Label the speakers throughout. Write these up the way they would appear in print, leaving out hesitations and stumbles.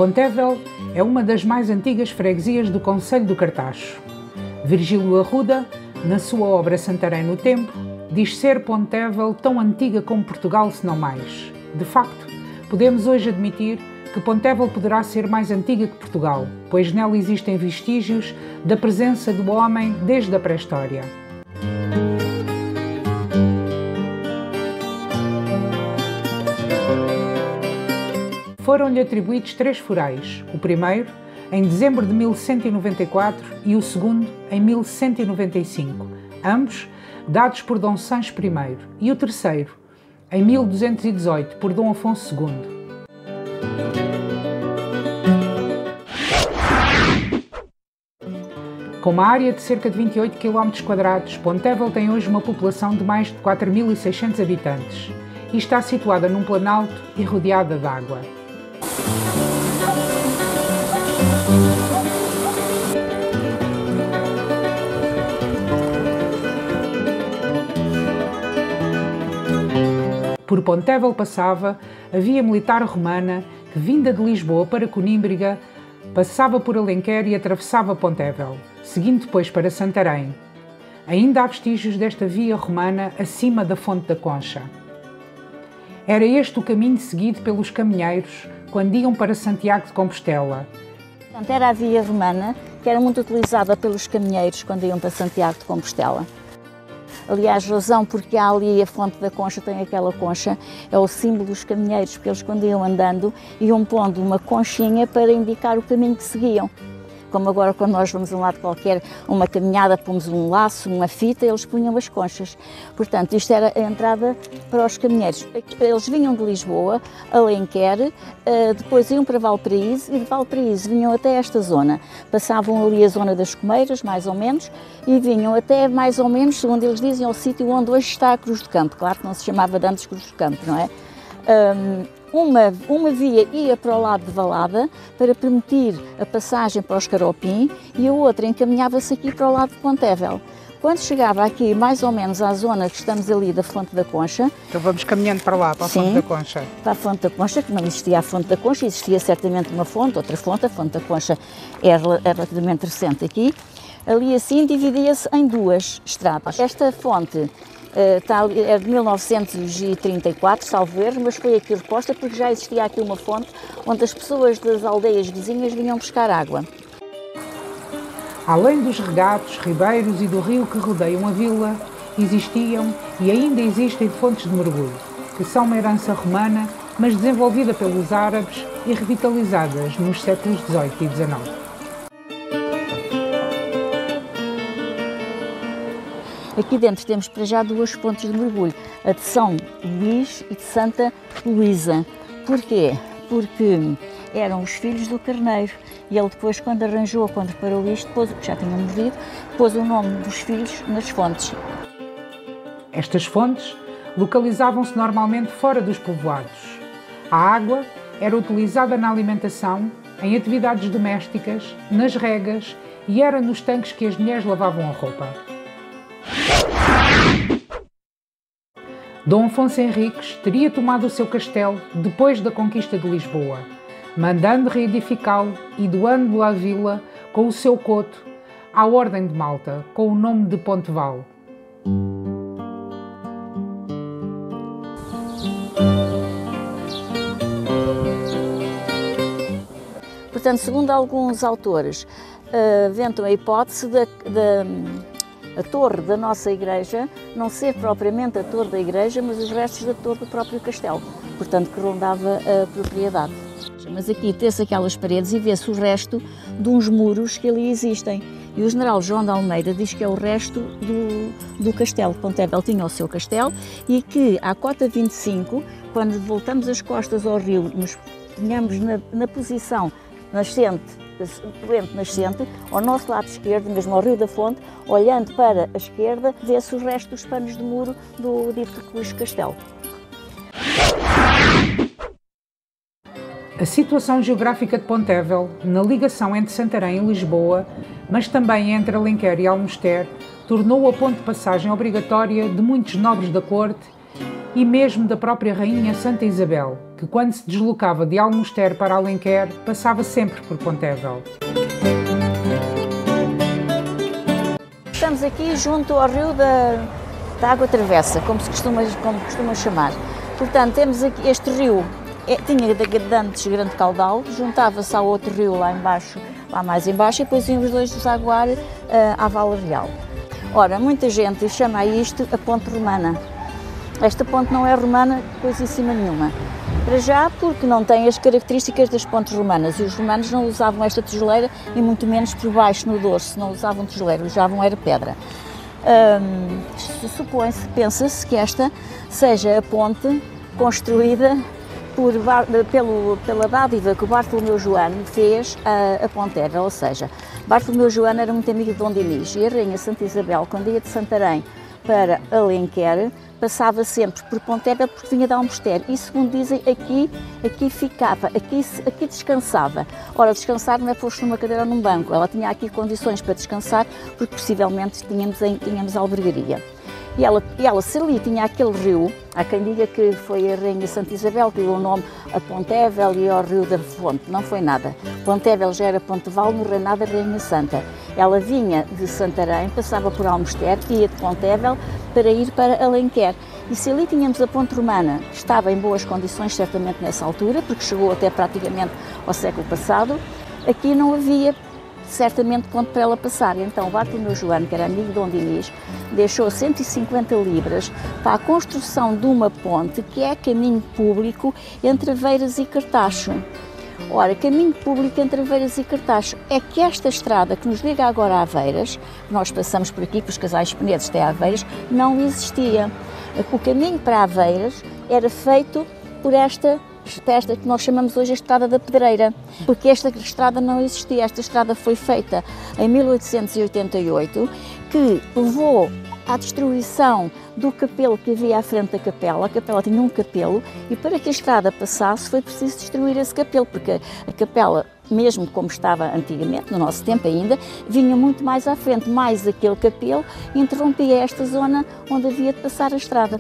Speaker 1: Pontevel é uma das mais antigas freguesias do concelho do Cartacho. Virgílio Arruda, na sua obra Santarém no Tempo, diz ser Pontevel tão antiga como Portugal, se não mais. De facto, podemos hoje admitir que Pontevel poderá ser mais antiga que Portugal, pois nela existem vestígios da presença do homem desde a pré-história. Foram-lhe atribuídos 3 forais, o primeiro em dezembro de 1194 e o segundo em 1195, ambos dados por Dom Sancho I, e o terceiro em 1218 por Dom Afonso II. Com uma área de cerca de 28 km², Pontevel tem hoje uma população de mais de 4.600 habitantes e está situada num planalto e rodeada de água. Por Pontevel passava a via militar romana que, vinda de Lisboa para Conímbriga, passava por Alenquer e atravessava Pontevel, seguindo depois para Santarém. Ainda há vestígios desta via romana acima da Fonte da Concha. Era este o caminho seguido pelos caminheiros quando iam para Santiago de Compostela.
Speaker 2: Portanto, era a via romana que era muito utilizada pelos caminheiros quando iam para Santiago de Compostela. Aliás, razão porque há ali a Fonte da Concha, tem aquela concha, é o símbolo dos caminheiros, porque eles quando iam andando iam pondo uma conchinha para indicar o caminho que seguiam. Como agora quando nós vamos a um lado qualquer, uma caminhada, pomos um laço, uma fita, eles punham as conchas. Portanto, isto era a entrada para os caminheiros. Eles vinham de Lisboa, Alenquer, depois iam para Valparaíso e de Valparaíso vinham até esta zona. Passavam ali a zona das Comeiras, mais ou menos, e vinham até mais ou menos, segundo eles dizem, ao sítio onde hoje está a Cruz do Campo. Claro que não se chamava de antes Cruz do Campo, não é? Uma via ia para o lado de Valada para permitir a passagem para os Caropim e a outra encaminhava-se aqui para o lado de Pontevel. Quando chegava aqui mais ou menos à zona que estamos ali da Fonte da Concha...
Speaker 1: Então vamos caminhando para lá, para a Fonte da Concha.
Speaker 2: Para a Fonte da Concha, que não existia a Fonte da Concha, existia certamente uma fonte, outra fonte, a Fonte da Concha é relativamente recente aqui. Ali assim dividia-se em 2 estradas. Esta fonte é de 1934, salvo erro, mas foi aqui reposta porque já existia aqui uma fonte onde as pessoas das aldeias vizinhas vinham buscar água.
Speaker 1: Além dos regatos, ribeiros e do rio que rodeiam a vila, existiam e ainda existem fontes de mergulho, que são uma herança romana, mas desenvolvida pelos árabes e revitalizadas nos séculos XVIII e XIX.
Speaker 2: Aqui dentro temos para já 2 fontes de mergulho, a de São Luís e de Santa Luísa. Porquê? Porque eram os filhos do Carneiro e ele depois, quando preparou isto, que já tinham morrido, pôs o nome dos filhos nas fontes.
Speaker 1: Estas fontes localizavam-se normalmente fora dos povoados. A água era utilizada na alimentação, em atividades domésticas, nas regas e era nos tanques que as mulheres lavavam a roupa. Dom Afonso Henriques teria tomado o seu castelo depois da conquista de Lisboa, mandando reedificá-lo e doando-o à vila com o seu coto à Ordem de Malta, com o nome de Ponteval.
Speaker 2: Portanto, segundo alguns autores, aventam a hipótese a torre da nossa igreja não ser propriamente a torre da igreja, mas os restos da torre do próprio castelo, portanto que rondava a propriedade. Mas aqui tem-se aquelas paredes e vê-se o resto de uns muros que ali existem. E o general João de Almeida diz que é o resto do castelo. Pontevel tinha o seu castelo e que à cota 25, quando voltamos as costas ao rio, nos tínhamos na posição nascente, ao nosso lado esquerdo, mesmo ao Rio da Fonte, olhando para a esquerda, vê-se o resto dos panos de muro do dito Cruz Castelo.
Speaker 1: A situação geográfica de Pontevel, na ligação entre Santarém e Lisboa, mas também entre Alenquer e Almoster, tornou-o a ponto de passagem obrigatória de muitos nobres da corte e mesmo da própria Rainha Santa Isabel. que quando se deslocava de Almoster para Alenquer, passava sempre por Pontevel.
Speaker 2: Estamos aqui junto ao rio da Água Travessa, como costuma chamar. Portanto, temos aqui este rio, tinha antes grande caudal, juntava-se ao outro rio lá embaixo, lá mais embaixo, e depois iam os dois desaguar à Vala Real. Ora, muita gente chama a isto a ponte romana. Esta ponte não é romana coisíssima nenhuma. Para já, porque não tem as características das pontes romanas, e os romanos não usavam esta tijoleira, e muito menos por baixo no dorso, não usavam tijoleira, usavam era pedra. Supõe-se, pensa-se que esta seja a ponte construída pela dádiva que o Bartolomeu Joano fez a Pontevel, ou seja, Bartolomeu Joano era muito amigo de Dom Dinis, e a Rainha Santa Isabel, quando ia de Santarém para Alenquer, passava sempre por Pontevel porque vinha de Almoster, e segundo dizem, aqui ficava, aqui descansava. Ora, descansar não é posto numa cadeira ou num banco, ela tinha aqui condições para descansar, porque possivelmente tínhamos albergaria. E ela, se ali tinha aquele rio, há quem diga que foi a Rainha Santa Isabel que deu o nome a Pontevel e ao Rio da Fonte, não foi nada. Pontevel já era Ponteval no reinado da Rainha Santa. Ela vinha de Santarém, passava por Almoster, ia de Pontevel para ir para Alenquer. E se ali tínhamos a ponte romana, que estava em boas condições certamente nessa altura, porque chegou até praticamente ao século passado, aqui não havia certamente ponto para ela passar. Então, Bartolomeu Joano, que era amigo de Dom Dinis, deixou 150 libras para a construção de uma ponte que é caminho público entre Aveiras e Cartacho. Ora, caminho público entre Aveiras e Cartacho é que esta estrada que nos liga agora a Aveiras, nós passamos por aqui, que os Casais Penedos até Aveiras, não existia. O caminho para Aveiras era feito por esta que nós chamamos hoje a Estrada da Pedreira, porque esta estrada não existia. Esta estrada foi feita em 1888, que levou à destruição do capelo que havia à frente da capela. A capela tinha um capelo, e para que a estrada passasse foi preciso destruir esse capelo, porque a capela, mesmo como estava antigamente, no nosso tempo ainda, vinha muito mais à frente, mais aquele capelo interrompia esta zona onde havia de passar a estrada.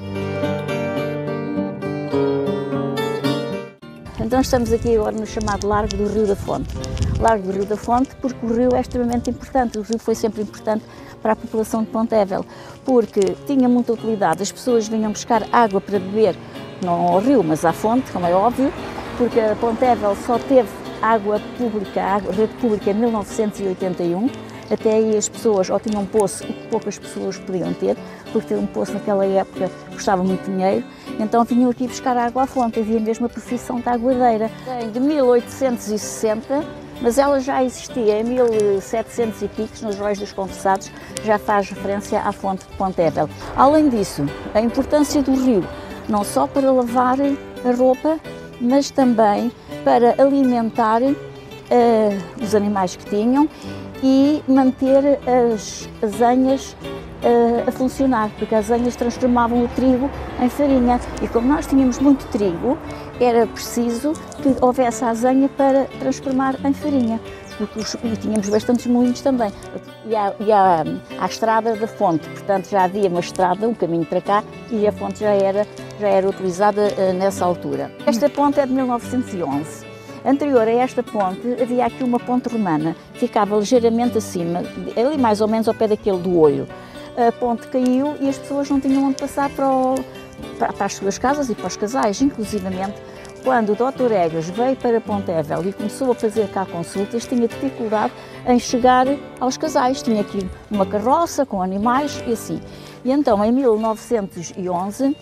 Speaker 2: Então estamos aqui agora no chamado Largo do Rio da Fonte. Largo do Rio da Fonte porque o rio é extremamente importante, o rio foi sempre importante para a população de Pontevel, porque tinha muita utilidade, as pessoas vinham buscar água para beber, não ao rio, mas à fonte, como é óbvio, porque a Pontevel só teve água pública, rede pública em 1981, até aí as pessoas ou tinham um poço, o que poucas pessoas podiam ter, porque ter um poço naquela época custava muito dinheiro, então vinham aqui buscar água à fonte, havia mesmo a profissão de aguadeira. De 1860, mas ela já existia em 1700 e picos, nos Róis dos Confessados, já faz referência à fonte de Pontevel. Além disso, a importância do rio, não só para lavar a roupa, mas também para alimentar os animais que tinham e manter as azenhas a funcionar, porque as azenhas transformavam o trigo em farinha, e como nós tínhamos muito trigo, era preciso que houvesse a azenha para transformar em farinha, e tínhamos bastantes moinhos também, e à estrada da fonte, portanto já havia uma estrada, um caminho para cá, e a fonte já era utilizada nessa altura. Esta ponte é de 1911. Anterior a esta ponte, havia aqui uma ponte romana, ficava ligeiramente acima, ali mais ou menos ao pé daquele do olho. A ponte caiu e as pessoas não tinham onde passar para as suas casas e para os casais, inclusivamente. Quando o Dr. Egas veio para Pontevel e começou a fazer cá consultas, tinha dificuldade em chegar aos casais, tinha aqui uma carroça com animais e assim. E então, em 1911,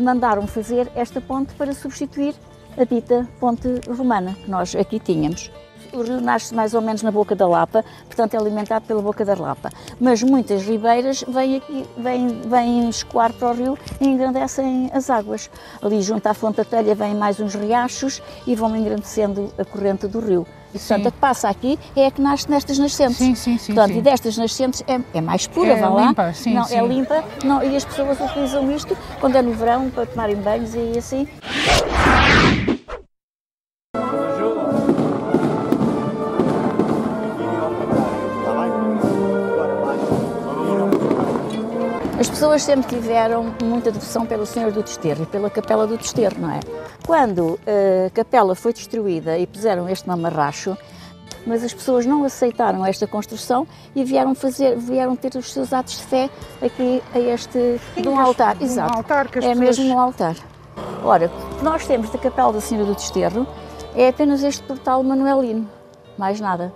Speaker 2: mandaram fazer esta ponte para substituir a dita ponte romana que nós aqui tínhamos. O rio nasce mais ou menos na Boca da Lapa, portanto é alimentado pela Boca da Lapa, mas muitas ribeiras vêm escoar para o rio e engrandecem as águas. Ali junto à Fonte da Telha vêm mais uns riachos e vão engrandecendo a corrente do rio. E, portanto, a que passa aqui é a que nasce nestas nascentes.
Speaker 1: Sim.
Speaker 2: Portanto, e destas nascentes é mais pura, vá lá.
Speaker 1: Limpa, sim.
Speaker 2: É limpa, e as pessoas utilizam isto quando é no verão para tomarem banhos e assim. As pessoas sempre tiveram muita devoção pelo Senhor do Desterro e pela Capela do Desterro, não é? Quando a capela foi destruída e puseram este mamarracho, mas as pessoas não aceitaram esta construção e vieram ter os seus atos de fé aqui a este de um altar. Exato.
Speaker 1: Um altar que as
Speaker 2: é
Speaker 1: pessoas...
Speaker 2: mesmo um altar. Ora, o que nós temos da Capela da Senhora do Desterro é apenas este portal manuelino, mais nada.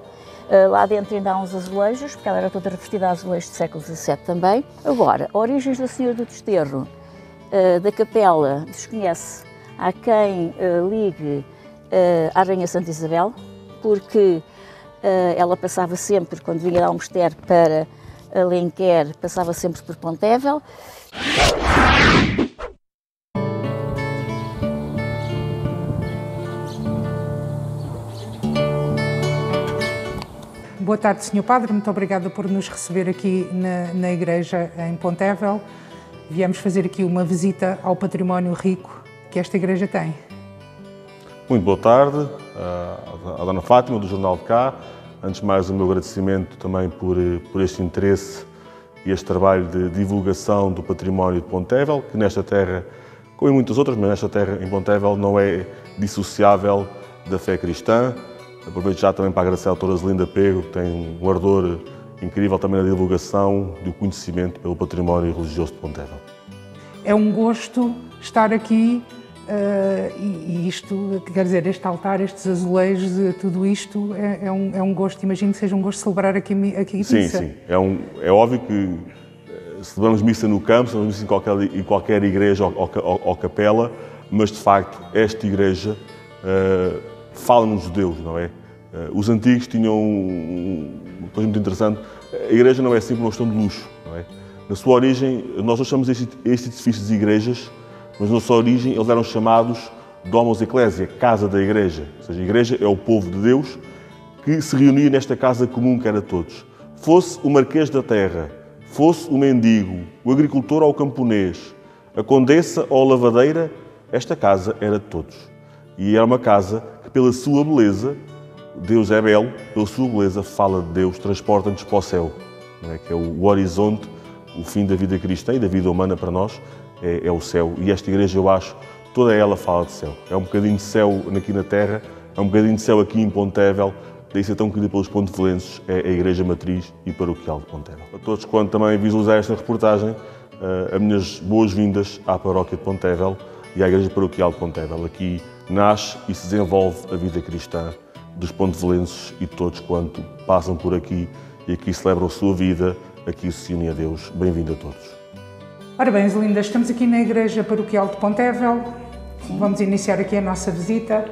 Speaker 2: Lá dentro ainda há uns azulejos, porque ela era toda revestida a azulejos do século XVII também. Agora, origens da Senhora do Desterro, da capela, desconhece. Há quem ligue à Rainha Santa Isabel, porque ela passava sempre, quando vinha de Almoster para Alenquer, passava sempre por Pontevel.
Speaker 1: Boa tarde, Sr. Padre. Muito obrigada por nos receber aqui na igreja em Pontevel. Viemos fazer aqui uma visita ao património rico que esta igreja tem.
Speaker 3: Muito boa tarde à Dona Fátima, do Jornal de Cá. Antes de mais, o meu agradecimento também por este interesse e este trabalho de divulgação do património de Pontevel, que nesta terra, como em muitas outras, mas nesta terra, em Pontevel, não é dissociável da fé cristã. Aproveito já também para agradecer à doutora Zelinda Pego, que tem um ardor incrível também na divulgação do conhecimento pelo património religioso de Pontevel.
Speaker 1: É um gosto estar aqui e isto, quer dizer, este altar, estes azulejos, tudo isto é um gosto. Imagino que seja um gosto celebrar aqui missa.
Speaker 3: Sim. É óbvio que celebramos missa no campo, celebramos missa em qualquer igreja ou capela, mas de facto esta igreja fala nos judeus, não é? Os antigos tinham uma coisa muito interessante. A igreja não é sempre uma questão de luxo, não é? Na sua origem, nós achamos estes edifícios de igrejas, mas na sua origem eles eram chamados Domus Ecclesiae, casa da igreja. Ou seja, a igreja é o povo de Deus que se reunia nesta casa comum que era de todos. Fosse o marquês da terra, fosse o mendigo, o agricultor ou o camponês, a condessa ou a lavadeira, esta casa era de todos. E era uma casa que, pela sua beleza, Deus é belo, pela sua beleza, fala de Deus, transporta-nos para o céu, não é? Que é o horizonte, o fim da vida cristã e da vida humana para nós, é o céu. E esta igreja, eu acho, toda ela fala de céu. É um bocadinho de céu aqui na terra, é um bocadinho de céu aqui em Pontevel, daí ser tão querida pelos pontevelenses, é a igreja matriz e paroquial de Pontevel. A todos quanto também visualizar esta reportagem, as minhas boas-vindas à paróquia de Pontevel e à igreja paroquial de Pontevel. Aqui nasce e se desenvolve a vida cristã dos pontevelenses e de todos quanto passam por aqui e aqui celebram a sua vida, aqui se unem a Deus. Bem-vindo a todos.
Speaker 1: Ora bem, Zelinda, estamos aqui na igreja paroquial de Pontevel. Sim. Vamos iniciar aqui a nossa visita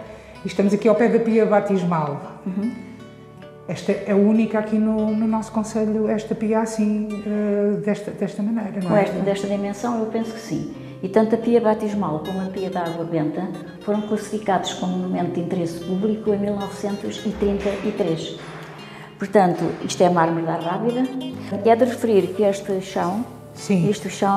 Speaker 1: e estamos aqui ao pé da pia batismal. Esta é a única aqui no nosso concelho, esta pia assim, desta maneira, não é?
Speaker 2: Desta dimensão, eu penso que sim. E tanto a pia batismal como a pia da água benta foram classificados como monumento de interesse público em 1933. Portanto, isto é mármore da Rábida. É de referir que este chão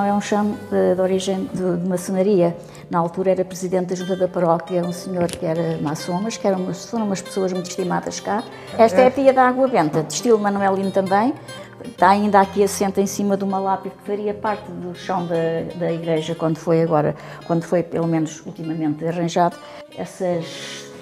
Speaker 2: é um chão de origem de maçonaria. Na altura era presidente da junta da paróquia, um senhor que era maçom, mas que foram umas pessoas muito estimadas cá. Esta é a pia da água benta, de estilo manuelino também. Está ainda aqui assente em cima de uma lápide que faria parte do chão da igreja quando foi pelo menos ultimamente arranjado.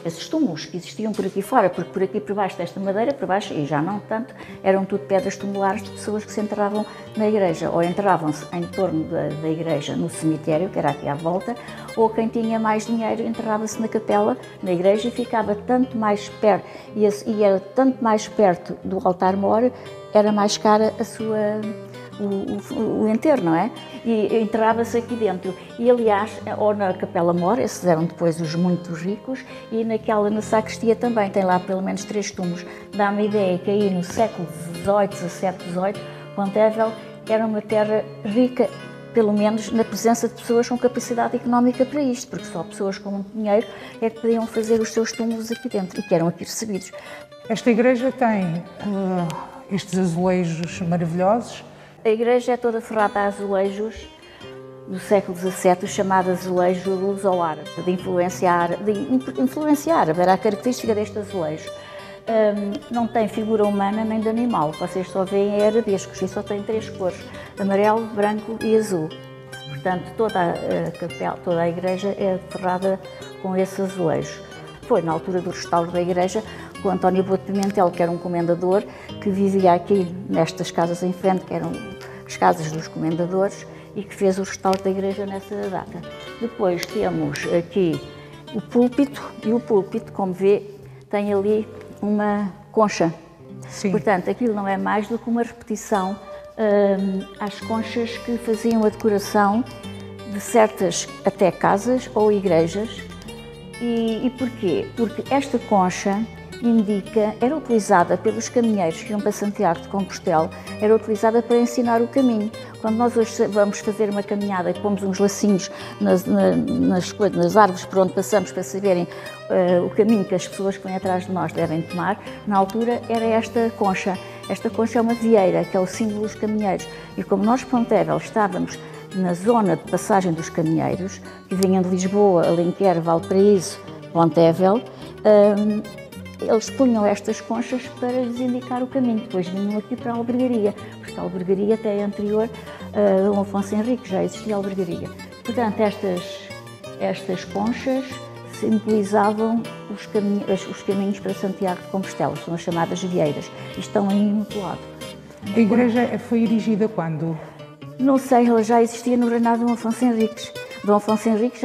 Speaker 2: Esses túmulos que existiam por aqui fora, porque por aqui por baixo desta madeira, por baixo, e já não tanto, eram tudo pedras tumulares de pessoas que se enterravam na igreja, ou enterravam-se em torno da igreja, no cemitério, que era aqui à volta, ou quem tinha mais dinheiro enterrava-se na capela, na igreja, e ficava tanto mais perto, e era tanto mais perto do altar-mor, era mais cara o enterro, não é? E enterrava-se aqui dentro. E, aliás, ou na Capela Mor, esses eram depois os muito ricos, e na sacristia também, tem lá pelo menos 3 túmulos. Dá-me a ideia que aí no século XVIII, XVII, XVIII, Pontevel era uma terra rica, pelo menos na presença de pessoas com capacidade económica para isto, porque só pessoas com muito dinheiro é que podiam fazer os seus túmulos aqui dentro e que eram aqui recebidos.
Speaker 1: Esta igreja tem estes azulejos maravilhosos.
Speaker 2: A igreja é toda ferrada a azulejos do século XVII, o chamado azulejo luso-árabe, de influência árabe, era a característica deste azulejo. não tem figura humana nem de animal. Vocês só veem arabescos e só tem 3 cores: amarelo, branco e azul. Portanto, toda a igreja é decorada com esse azulejo. Foi na altura do restauro da igreja que o António Boto Pimentel, que era um comendador, que vivia aqui nestas casas em frente, que eram as casas dos comendadores, e que fez o restauro da igreja nessa data. Depois temos aqui o púlpito, e o púlpito, como vê, tem ali uma concha.
Speaker 1: Sim.
Speaker 2: Portanto, aquilo não é mais do que uma repetição às conchas que faziam a decoração de certas até casas ou igrejas. E porquê? Porque esta concha era utilizada pelos caminheiros que iam para Santiago de Compostela, era utilizada para ensinar o caminho. Quando nós hoje vamos fazer uma caminhada e pomos uns lacinhos nas árvores por onde passamos para saberem o caminho que as pessoas que vêm atrás de nós devem tomar, na altura era esta concha. Esta concha é uma vieira, que é o símbolo dos caminheiros. E como nós, Pontevel, estávamos na zona de passagem dos caminheiros, que vinham de Lisboa, Alenquer, Valparaíso, Pontevel, eles punham estas conchas para lhes indicar o caminho. Depois vinham aqui para a albergaria, porque a albergaria até é anterior a Dom Afonso Henriques, já existia a albergaria. Portanto, estas conchas simbolizavam os caminhos para Santiago de Compostela, são as chamadas vieiras, e estão aí no outro lado.
Speaker 1: A igreja foi erigida quando?
Speaker 2: Não sei, ela já existia no reinado de Dom Afonso Henriques. Dom Afonso Henriques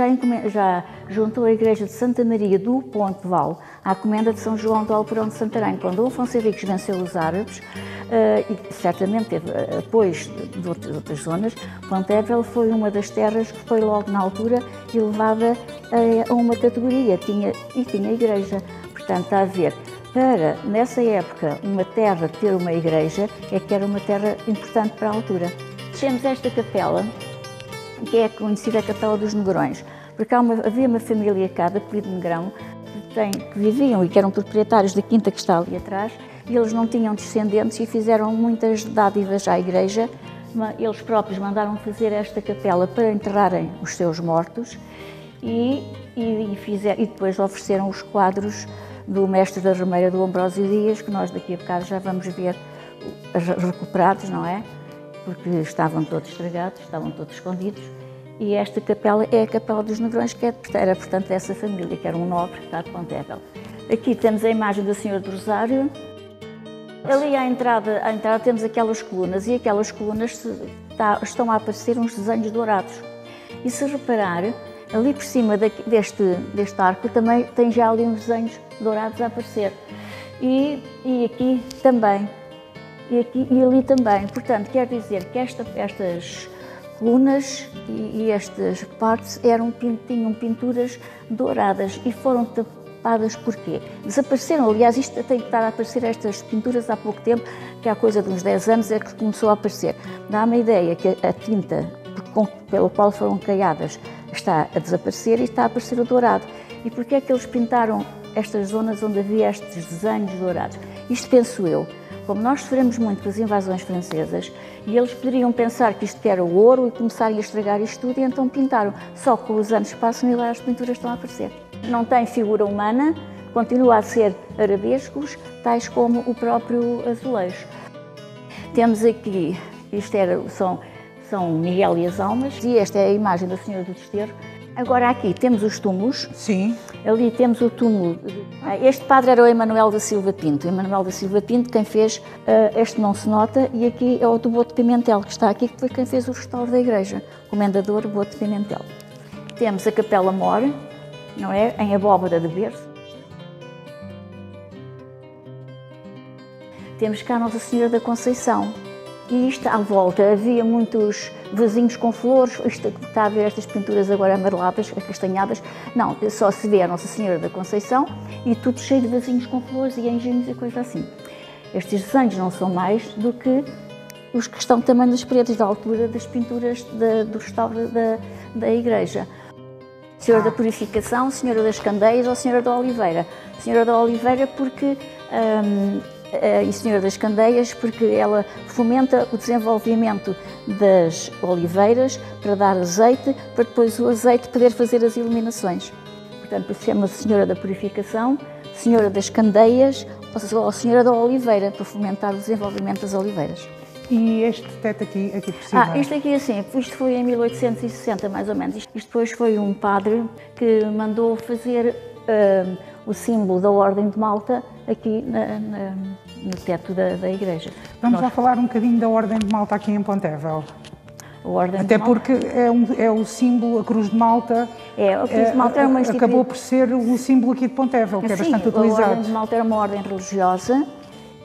Speaker 2: já juntou a igreja de Santa Maria do Ponte Val à comenda de São João do Alporão de Santarém. Quando Dom Afonso Henriques venceu os árabes, e certamente teve apoios de outras zonas, Pontevel foi uma das terras que foi logo na altura elevada a uma categoria, tinha igreja. Portanto, está a ver, para, nessa época, uma terra ter uma igreja, é que era uma terra importante para a altura. Temos esta capela, que é conhecida a Capela dos Negrões, porque havia uma família cá, da Apelido Negrão, que viviam e que eram proprietários da quinta que está ali atrás, e eles não tinham descendentes e fizeram muitas dádivas à igreja. Eles próprios mandaram fazer esta capela para enterrarem os seus mortos e depois ofereceram os quadros do mestre da Remeira, do Ambrósio Dias, que nós daqui a bocado já vamos ver recuperados, não é? Porque estavam todos estragados, estavam todos escondidos. E esta capela é a Capela dos Negrões, que era, portanto, dessa família, que era um nobre cá de Pontevel. Aqui temos a imagem da Senhora do Rosário. Ali à entrada temos aquelas colunas, e aquelas colunas estão a aparecer uns desenhos dourados. E se reparar, ali por cima deste arco também tem já ali uns desenhos dourados a aparecer. E aqui também. E ali também. Portanto, quer dizer que estas colunas e estas partes tinham pinturas douradas e foram tapadas porquê? Desapareceram, aliás, isto tem que estar a aparecer, estas pinturas, há pouco tempo, que há coisa de uns 10 anos é que começou a aparecer. Dá-me a ideia que a tinta pela qual foram caiadas está a desaparecer e está a aparecer o dourado. E porquê é que eles pintaram estas zonas onde havia estes desenhos dourados? Isto penso eu. Como nós sofremos muito com as invasões francesas, e eles poderiam pensar que isto era o ouro e começarem a estragar isto tudo, e então pintaram. Só que os anos passam e lá as pinturas estão a aparecer. Não tem figura humana, continua a ser arabescos, tais como o próprio azulejo. Temos aqui, são Miguel e as Almas, e esta é a imagem da Senhora do Desterro. Agora aqui temos os túmulos.
Speaker 1: Sim.
Speaker 2: Ali temos o túmulo. Este padre era o Emanuel da Silva Pinto. Emanuel da Silva Pinto, quem fez, este não se nota, e aqui é o do Boto Pimentel, que está aqui, que foi quem fez o restauro da igreja, o comendador Boto Pimentel. Temos a Capela Mor, não é? Em abóbada de berço. Temos cá Nossa Senhora da Conceição. E isto à volta havia muitos vasinhos com flores. Isto, está a ver estas pinturas agora amareladas, acastanhadas. Não, só se vê a Nossa Senhora da Conceição e tudo cheio de vasinhos com flores e anjinhos e coisa assim. Estes desenhos não são mais do que os que estão também nas paredes da altura das pinturas do restauro da igreja. Senhora da Purificação, Senhora das Candeias ou Senhora da Oliveira. Senhora da Oliveira porque... e Senhora das Candeias, porque ela fomenta o desenvolvimento das oliveiras para dar azeite, para depois o azeite poder fazer as iluminações. Portanto, chama-se Senhora da Purificação, Senhora das Candeias a Senhora da Oliveira, para fomentar o desenvolvimento das oliveiras.
Speaker 1: E este teto aqui por cima?
Speaker 2: Isto aqui assim, isto foi em 1860 mais ou menos. Isto depois foi um padre que mandou fazer o símbolo da Ordem de Malta aqui no teto da igreja.
Speaker 1: Vamos lá falar um bocadinho da Ordem de Malta aqui em Pontevel. Até porque é o símbolo, a Cruz de Malta.
Speaker 2: A Cruz de Malta era uma instituição.
Speaker 1: Acabou por ser o símbolo aqui de Pontevel, que é bastante utilizado.
Speaker 2: A Ordem de Malta era uma ordem religiosa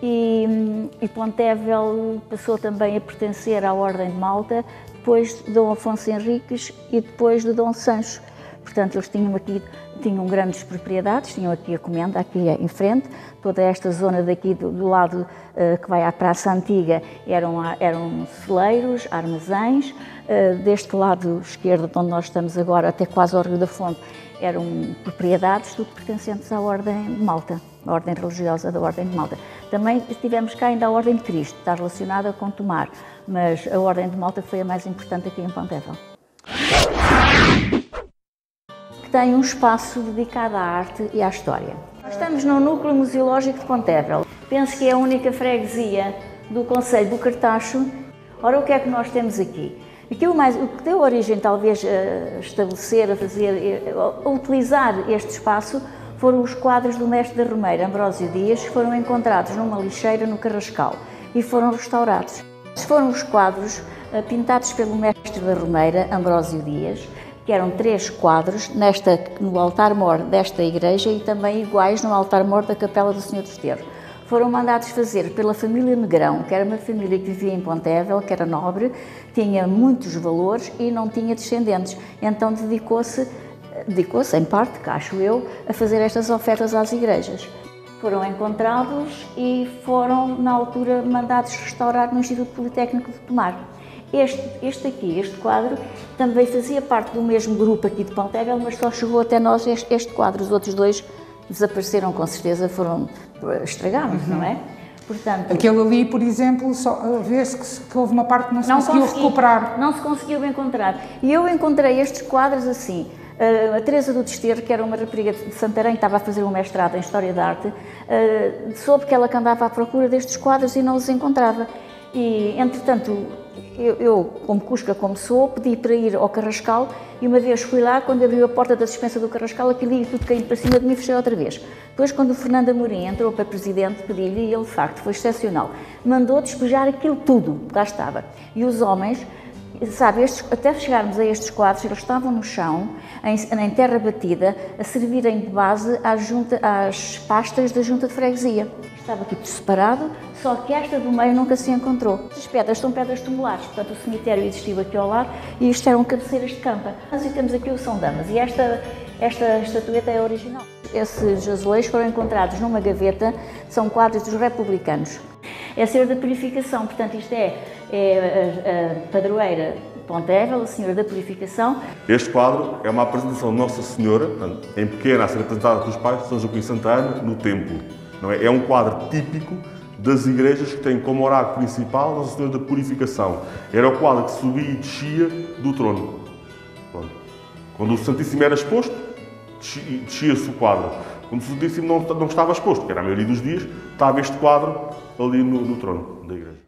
Speaker 2: e Pontevel passou também a pertencer à Ordem de Malta depois de Dom Afonso Henriques e depois de Dom Sancho. Portanto, eles tinham grandes propriedades, tinham aqui a Comenda, aqui em frente, toda esta zona daqui do lado que vai à Praça Antiga eram celeiros, armazéns, deste lado esquerdo, onde nós estamos agora, até quase ao Rio da Fonte, eram propriedades tudo pertencentes à Ordem de Malta, a Ordem Religiosa da Ordem de Malta. Também tivemos cá ainda a Ordem de Cristo, está relacionada com Tomar, mas a Ordem de Malta foi a mais importante aqui em Pontevel. Tem um espaço dedicado à arte e à história. Estamos no Núcleo Museológico de Pontevel. Penso que é a única freguesia do concelho do Cartacho. Ora, o que é que nós temos aqui? O que deu origem, talvez, a estabelecer, a utilizar este espaço foram os quadros do mestre da Romeira, Ambrósio Dias, que foram encontrados numa lixeira no Carrascal e foram restaurados. Estes foram os quadros pintados pelo mestre da Romeira, Ambrósio Dias, que eram 3 quadros no altar-mor desta igreja e também iguais no altar-mor da Capela do Senhor dos Terros. Foram mandados fazer pela família Negrão, que era uma família que vivia em Pontevel, que era nobre, tinha muitos valores e não tinha descendentes. Então dedicou-se em parte, que acho eu, a fazer estas ofertas às igrejas. Foram encontrados e foram, na altura, mandados restaurar no Instituto Politécnico de Tomar. Este quadro, também fazia parte do mesmo grupo aqui de Pontevel, mas só chegou até nós este quadro. Os outros 2 desapareceram, com certeza, estragaram-se, não é? Portanto,
Speaker 1: aquele ali, por exemplo, só vê-se que houve uma parte que não se conseguiu recuperar.
Speaker 2: Não se conseguiu encontrar. E eu encontrei estes quadros assim. A Teresa do Desterro, que era uma rapariga de Santarém, estava a fazer um mestrado em História da Arte, soube que ela andava à procura destes quadros e não os encontrava. E, entretanto, eu, como Cusca, como sou, pedi para ir ao Carrascal e uma vez fui lá, quando abriu a porta da dispensa do Carrascal, aquilo ia tudo caindo para cima de mim e fechei outra vez. Depois, quando o Fernando Amorim entrou para presidente, pedi-lhe, e ele, de facto, foi excepcional, mandou despejar aquilo tudo, lá estava. E os homens, sabe, até chegarmos a estes quadros, eles estavam no chão, em terra batida, a servirem de base às pastas da Junta de Freguesia. Estava tudo separado, só que esta do meio nunca se encontrou. As pedras são pedras tumulares, portanto o cemitério existiu aqui ao lado e isto eram cabeceiras de campa. Nós temos aqui o São Damas e esta estatueta é original. Esses azulejos foram encontrados numa gaveta, são quadros dos republicanos. É a Senhora da Purificação, portanto isto é a padroeira Pontevel, a Senhora da Purificação.
Speaker 3: Este quadro é uma apresentação de Nossa Senhora, em pequena, a ser apresentada pelos pais de São Joaquim de Santa Ana, no templo. Não é? É um quadro típico das igrejas que têm como oráculo principal Nossa Senhora da Purificação. Era o quadro que subia e descia do trono. Pronto. Quando o Santíssimo era exposto, descia-se o quadro. Quando o Santíssimo não estava exposto, que era a maioria dos dias, estava este quadro ali no trono da igreja.